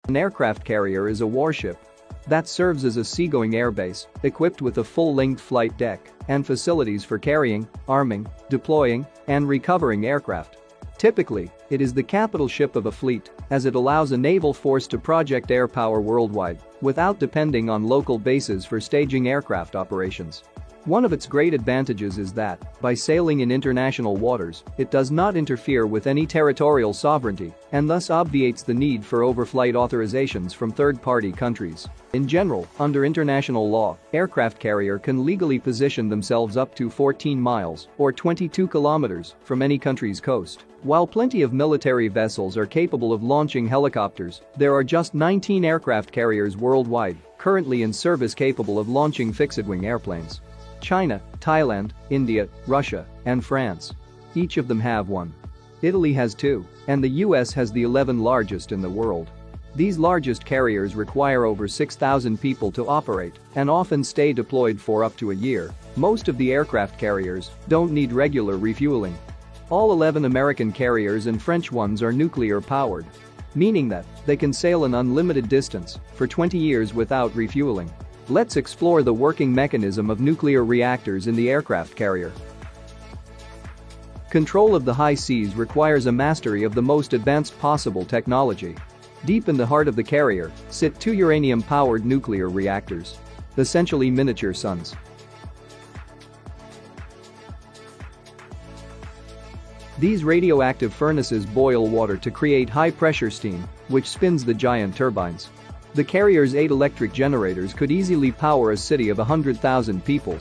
An aircraft carrier is a warship that serves as a seagoing airbase, equipped with a full-length flight deck and facilities for carrying, arming, deploying, and recovering aircraft. Typically, it is the capital ship of a fleet, as it allows a naval force to project air power worldwide without depending on local bases for staging aircraft operations. One of its great advantages is that, by sailing in international waters, it does not interfere with any territorial sovereignty and thus obviates the need for overflight authorizations from third-party countries. In general, under international law, aircraft carrier can legally position themselves up to 14 miles or 22 kilometers from any country's coast. While plenty of military vessels are capable of launching helicopters, there are just 19 aircraft carriers worldwide currently in service capable of launching fixed-wing airplanes. China, Thailand, India, Russia, and France. Each of them have one. Italy has 2, and the US has the 11 largest in the world. These largest carriers require over 6,000 people to operate and often stay deployed for up to a year. Most of the aircraft carriers don't need regular refueling. All 11 American carriers and French ones are nuclear-powered, meaning that they can sail an unlimited distance for 20 years without refueling. Let's explore the working mechanism of nuclear reactors in the aircraft carrier. Control of the high seas requires a mastery of the most advanced possible technology. Deep in the heart of the carrier sit 2 uranium-powered nuclear reactors, essentially miniature suns. These radioactive furnaces boil water to create high-pressure steam, which spins the giant turbines. The carrier's 8 electric generators could easily power a city of 100,000 people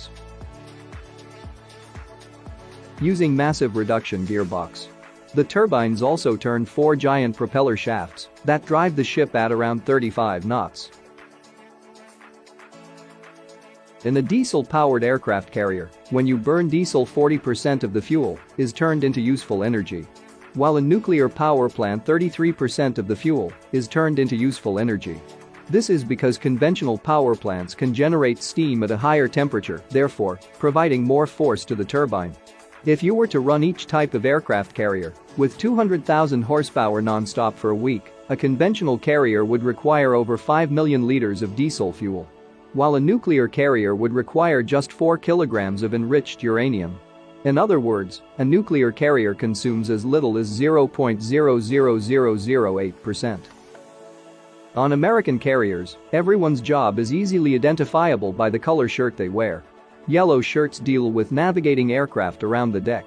using massive reduction gearbox. The turbines also turn 4 giant propeller shafts that drive the ship at around 35 knots. In a diesel-powered aircraft carrier, when you burn diesel, 40% of the fuel is turned into useful energy. While a nuclear power plant, 33% of the fuel is turned into useful energy. This is because conventional power plants can generate steam at a higher temperature, therefore, providing more force to the turbine. If you were to run each type of aircraft carrier with 200,000 horsepower non-stop for a week, a conventional carrier would require over 5 million liters of diesel fuel, while a nuclear carrier would require just 4 kilograms of enriched uranium. In other words, a nuclear carrier consumes as little as 0.00008%. On American carriers, everyone's job is easily identifiable by the color shirt they wear. Yellow shirts deal with navigating aircraft around the deck.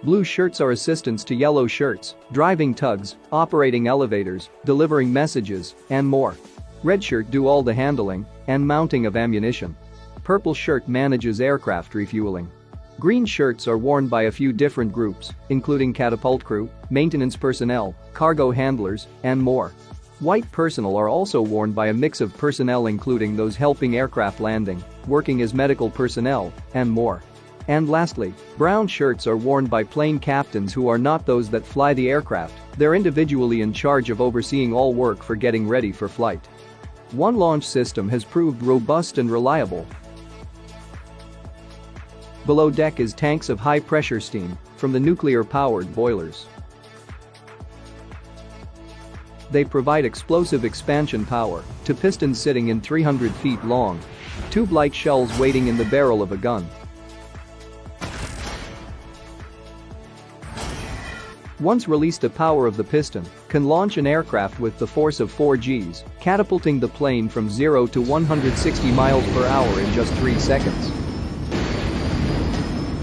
Blue shirts are assistants to yellow shirts, driving tugs, operating elevators, delivering messages, and more. Red shirt do all the handling and mounting of ammunition. Purple shirt manages aircraft refueling. Green shirts are worn by a few different groups, including catapult crew, maintenance personnel, cargo handlers, and more. White personnel are also worn by a mix of personnel, including those helping aircraft landing, working as medical personnel, and more. And lastly, brown shirts are worn by plane captains who are not those that fly the aircraft. They're individually in charge of overseeing all work for getting ready for flight. One launch system has proved robust and reliable. Below deck is tanks of high-pressure steam from the nuclear-powered boilers. They provide explosive expansion power to pistons sitting in 300 feet long, tube-like shells waiting in the barrel of a gun. Once released, the power of the piston can launch an aircraft with the force of 4 Gs, catapulting the plane from 0 to 160 miles per hour in just 3 seconds.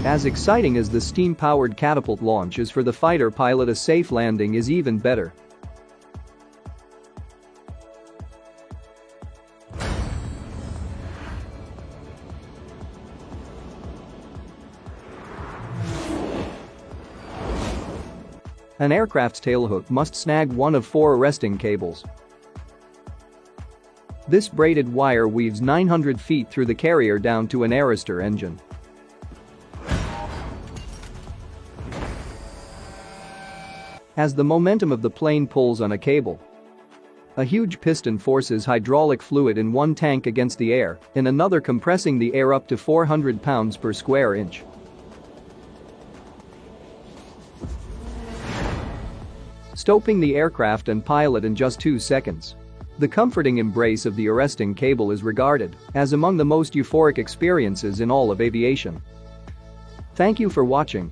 As exciting as the steam-powered catapult launch is for the fighter pilot, a safe landing is even better. An aircraft's tailhook must snag one of 4 arresting cables. This braided wire weaves 900 feet through the carrier down to an Aristor engine. As the momentum of the plane pulls on a cable, a huge piston forces hydraulic fluid in one tank against the air, in another compressing the air up to 400 pounds per square inch. Stopping the aircraft and pilot in just 2 seconds. The comforting embrace of the arresting cable is regarded as among the most euphoric experiences in all of aviation. Thank you for watching.